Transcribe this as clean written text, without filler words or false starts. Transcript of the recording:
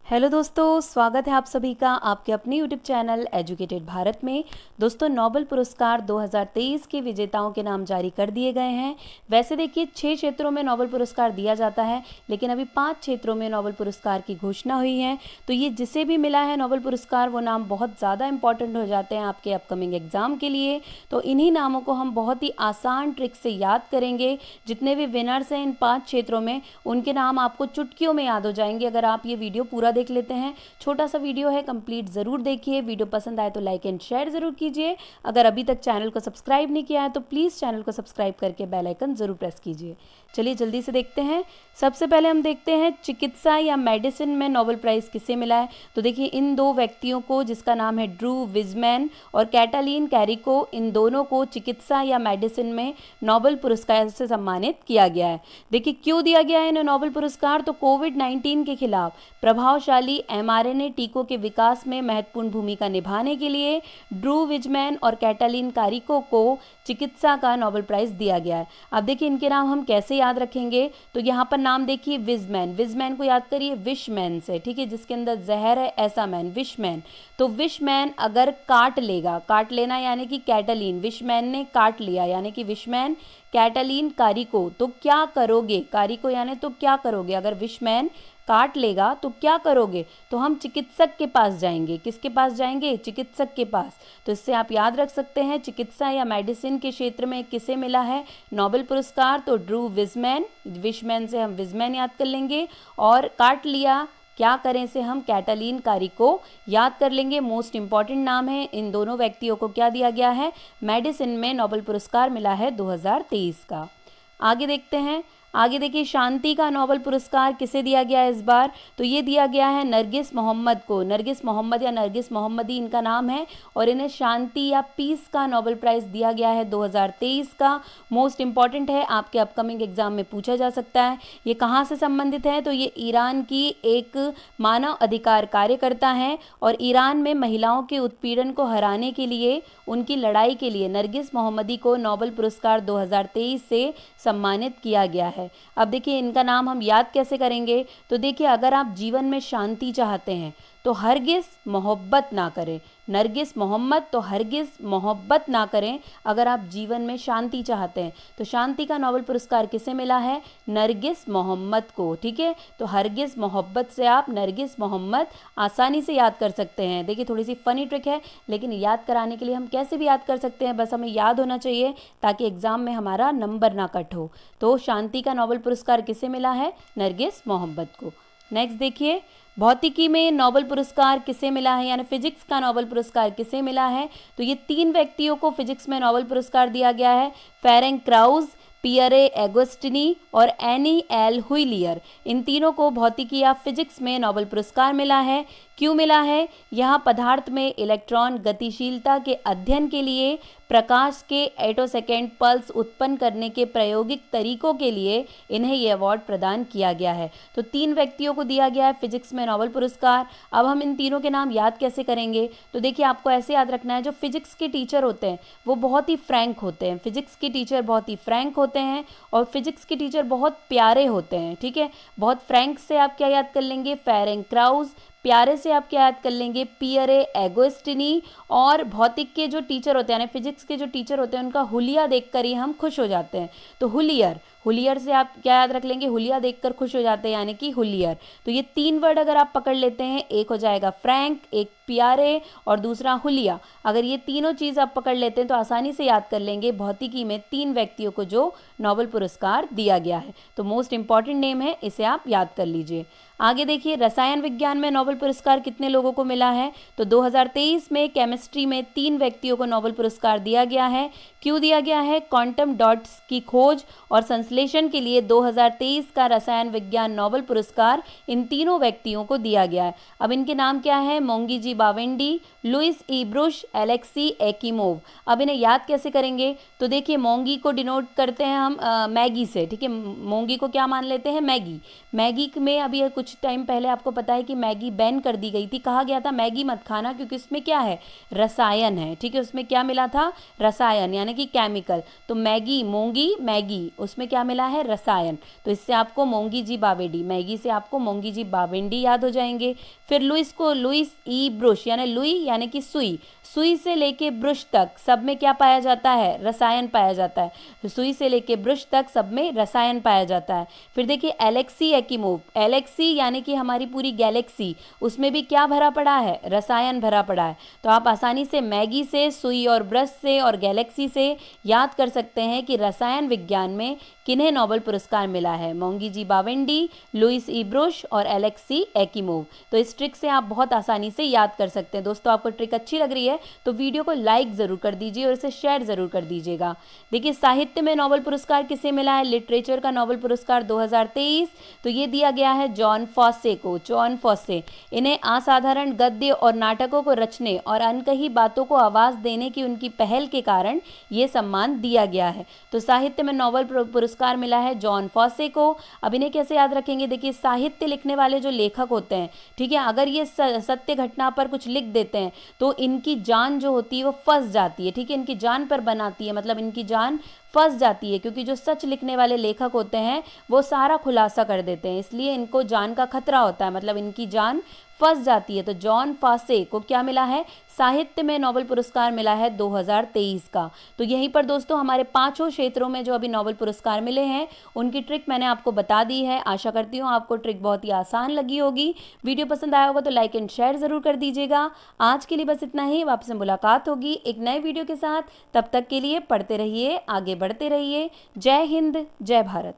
Hello दोस्तों, स्वागत है आप सभी का आपके अपने यूट्यूब चैनल एजुकेटेड भारत में। दोस्तों, नोबेल पुरस्कार 2023 के विजेताओं के नाम जारी कर दिए गए हैं। वैसे देखिए 6 क्षेत्रों में नोबेल पुरस्कार दिया जाता है, लेकिन अभी 5 क्षेत्रों में नोबेल पुरस्कार की घोषणा हुई है। तो ये जिसे भी मिला है नोबेल पुरस्कार, वो नाम बहुत ज़्यादा इंपॉर्टेंट हो जाते हैं आपके अपकमिंग एग्जाम के लिए। तो इन्हीं नामों को हम बहुत ही आसान ट्रिक से याद करेंगे। जितने भी विनर्स हैं इन 5 क्षेत्रों में, उनके नाम आपको चुटकियों में याद हो जाएंगे अगर आप ये वीडियो पूरा देख लेते हैं। छोटा सा वीडियो है, कंप्लीट ज़रूर देखिए। वीडियो पसंद आए तो लाइक एंड शेयर ज़रूर कीजिए। अगर अभी तक चैनल को सब्सक्राइब नहीं किया है तो प्लीज़ चैनल को सब्सक्राइब करके बेल आइकन ज़रूर प्रेस कीजिए। चलिए जल्दी से देखते हैं। सबसे पहले हम देखते हैं चिकित्सा या मेडिसिन में नोबेल प्राइज़ किसे मिला है। तो देखिए इन 2 व्यक्तियों को, जिसका नाम है ड्रू विजमैन और कैटालीन कैरिको, इन दोनों को चिकित्सा या मेडिसिन में नोबेल पुरस्कार से सम्मानित किया गया है। देखिए क्यों दिया गया है इन्हें नोबेल पुरस्कार। तो कोविड-19 के खिलाफ प्रभावशाली mRNA टीकों के विकास में महत्वपूर्ण भूमिका निभाने के लिए ड्रू विजमैन और कैटालीन कैरिको को चिकित्सा का नोबेल प्राइज़ दिया गया है। अब देखिए इनके नाम हम कैसे याद रखेंगे। तो यहाँ पर नाम देखिए विजमैन, विजमैन को याद करिए विशमैन से, ठीक है, जिसके अंदर जहर है ऐसा मैन, विशमैन। तो विशमैन अगर काट लेगा, काट लेना यानी कि कैटालीन, विशमैन ने काट लिया यानी कि विशमैन। कैटालीन कारिको, तो क्या करोगे, कारिको यानी तो क्या करोगे। अगर विशमैन काट लेगा तो क्या करोगे, तो हम चिकित्सक के पास जाएंगे। किसके पास जाएंगे, चिकित्सक के पास। तो इससे आप याद रख सकते हैं चिकित्सा या मेडिसिन के क्षेत्र में किसे मिला है नोबेल पुरस्कार। तो ड्रू विजमैन, विशमैन से हम विजमैन याद कर लेंगे, और काट लिया क्या करें से हम कैटालीन कारिको याद कर लेंगे। मोस्ट इंपॉर्टेंट नाम है। इन दोनों व्यक्तियों को क्या दिया गया है, मेडिसिन में नोबेल पुरस्कार मिला है 2023 का। आगे देखते हैं। आगे देखिए शांति का नोबेल पुरस्कार किसे दिया गया है इस बार। तो ये दिया गया है नरगिस मोहम्मद को। नरगिस मोहम्मद या नरगिस मोहम्मदी इनका नाम है, और इन्हें शांति या पीस का नोबेल प्राइज़ दिया गया है 2023 का। मोस्ट इंपॉर्टेंट है, आपके अपकमिंग एग्जाम में पूछा जा सकता है। ये कहाँ से संबंधित है, तो ये ईरान की एक मानव अधिकार कार्यकर्ता हैं, और ईरान में महिलाओं के उत्पीड़न को हराने के लिए, उनकी लड़ाई के लिए नरगिस मोहम्मदी को नोबेल पुरस्कार 2023 से सम्मानित किया गया है। अब देखिए इनका नाम हम याद कैसे करेंगे। तो देखिए अगर आप जीवन में शांति चाहते हैं तो हरगिज़ मोहब्बत ना करें। नरगिस मोहम्मद, तो हरगिज़ मोहब्बत ना करें अगर आप जीवन में शांति चाहते हैं। तो शांति का नोबेल पुरस्कार किसे मिला है, नरगिस मोहम्मद को, ठीक है। तो हरगिज़ मोहब्बत से आप नरगिस मोहम्मद आसानी से याद कर सकते हैं। देखिए थोड़ी सी फनी ट्रिक है, लेकिन याद कराने के लिए हम कैसे भी याद कर सकते हैं, बस हमें याद होना चाहिए ताकि एग्जाम में हमारा नंबर ना कट हो। तो शांति का नोबेल पुरस्कार किसे मिला है, नरगिस मोहम्मद को। नेक्स्ट देखिए भौतिकी में नोबेल पुरस्कार किसे मिला है, यानी फिजिक्स का नोबेल पुरस्कार किसे मिला है। तो ये 3 व्यक्तियों को फिजिक्स में नोबेल पुरस्कार दिया गया है, फेरेंक क्राउज, पियरे एगोस्टिनी और एनी एल हुइलियर। इन तीनों को भौतिकी या फिजिक्स में नोबेल पुरस्कार मिला है। क्यों मिला है, यहाँ पदार्थ में इलेक्ट्रॉन गतिशीलता के अध्ययन के लिए प्रकाश के एटोसेकेंड पल्स उत्पन्न करने के प्रायोगिक तरीकों के लिए इन्हें ये अवार्ड प्रदान किया गया है। तो 3 व्यक्तियों को दिया गया है फिजिक्स में नोबेल पुरस्कार। अब हम इन तीनों के नाम याद कैसे करेंगे। तो देखिए आपको ऐसे याद रखना है, जो फिजिक्स के टीचर होते हैं वो बहुत ही फ्रैंक होते हैं। फिजिक्स के टीचर बहुत ही फ्रैंक होते हैं, और फिजिक्स के टीचर बहुत प्यारे होते हैं, ठीक है। बहुत फ्रैंक से आप क्या याद कर लेंगे, फेरेंक क्राउज। प्यारे से आप क्या याद कर लेंगे, पियरे एगोस्टिनी। और भौतिक के जो टीचर होते हैं, यानी फिजिक्स के जो टीचर होते हैं, उनका हुलिया देखकर ही हम खुश हो जाते हैं। तो हुलियर, हुलियर से आप क्या याद रख लेंगे, हुलिया देखकर खुश हो जाते हैं यानी कि हुलियर। तो ये 3 वर्ड अगर आप पकड़ लेते हैं, एक हो जाएगा फ्रैंक, एक प्यारे और दूसरा हुलिया। अगर ये तीनों चीज़ आप पकड़ लेते हैं तो आसानी से याद कर लेंगे भौतिकी में 3 व्यक्तियों को जो नोबेल पुरस्कार दिया गया है। तो मोस्ट इंपॉर्टेंट नेम है, इसे आप याद कर लीजिए। आगे देखिए रसायन विज्ञान में नोबेल पुरस्कार कितने लोगों को मिला है। तो 2023 में केमिस्ट्री में 3 व्यक्तियों को नोबेल पुरस्कार दिया गया है। क्यों दिया गया है, क्वांटम डॉट्स की खोज और संश्लेषण के लिए 2023 का रसायन विज्ञान नोबेल पुरस्कार इन तीनों व्यक्तियों को दिया गया है। अब इनके नाम क्या है, मोंगी जी बावेंडी, लुइस ई ब्रुश, एलेक्सी एकीमोव। अब इन्हें याद कैसे करेंगे। तो देखिए मोंगी को डिनोट करते हैं हम मैगी से, ठीक है। मोंगी को क्या मान लेते हैं, मैगी। मैगी में अभी कुछ टाइम पहले आपको पता है कि मैगी बैन कर दी गई थी, कहा गया था मैगी मत खाना क्योंकि इसमें क्या है, रसायन है, ठीक है। उसमें क्या मिला था, रसायन यानी कि केमिकल। तो मैगी, मोंगी मैगी, उसमें क्या मिला है, रसायन। तो इससे आपको मोंगी जी बावेडी, मैगी से आपको मोंगी जी बावेंडी याद हो जाएंगे। फिर लुईस ई ब्रुश यानी लुई यानी कि सुई, सुई से लेके ब्रुश तक सब में क्या पाया जाता है, रसायन पाया जाता है। तो सुई से लेके ब्रुश तक सब में रसायन पाया जाता है। फिर देखिए एलेक्सी एक्कीमोव, एलेक्सी यानी कि हमारी पूरी गैलेक्सी, उसमें भी क्या भरा पड़ा है, रसायन भरा पड़ा है। तो आप आसानी से मैगी से, सुई और ब्रश से और गैलेक्सी से याद कर सकते हैं कि रसायन विज्ञान में किन्हें नोबेल पुरस्कार मिला है, मोंगी जी बावेंडी, लुईस ई ब्रुश और एलेक्सी एक्कीमोव। तो इस ट्रिक से आप बहुत आसानी से याद कर सकते हैं। दोस्तों आपको ट्रिक अच्छी लग रही है तो वीडियो को लाइक ज़रूर कर दीजिए और इसे शेयर ज़रूर कर दीजिएगा। देखिए साहित्य में नोबेल पुरस्कार किसे मिला है, लिटरेचर का नोबेल पुरस्कार 2023, तो ये दिया गया है जॉन फॉसे को, जॉन फॉसे। इन्हें असाधारण गद्य और नाटकों को रचने और अनकही बातों को आवाज़ देने की उनकी पहल के कारण ये सम्मान दिया गया है। तो साहित्य में नोबेल पुरस्कार मिला है जॉन फॉसे को। अब इन्हें कैसे याद रखेंगे, देखिए साहित्य लिखने वाले जो लेखक होते हैं, ठीक है, अगर ये सत्य घटना पर कुछ लिख देते हैं तो इनकी जान जो होती है वो फंस जाती है, ठीक है, इनकी जान पर बनाती है, मतलब इनकी जान फंस जाती है, क्योंकि जो सच लिखने वाले लेखक होते हैं वो सारा खुलासा कर देते हैं, इसलिए इनको जान का खतरा होता है, मतलब इनकी जान फंस जाती है। तो जॉन फॉसे को क्या मिला है, साहित्य में नोबेल पुरस्कार मिला है 2023 का। तो यहीं पर दोस्तों हमारे पांचों क्षेत्रों में जो अभी नोबेल पुरस्कार मिले हैं उनकी ट्रिक मैंने आपको बता दी है। आशा करती हूँ आपको ट्रिक बहुत ही आसान लगी होगी। वीडियो पसंद आया होगा तो लाइक एंड शेयर ज़रूर कर दीजिएगा। आज के लिए बस इतना ही, वापस मुलाकात होगी एक नए वीडियो के साथ। तब तक के लिए पढ़ते रहिए, आगे बढ़ते रहिए। जय हिंद, जय भारत।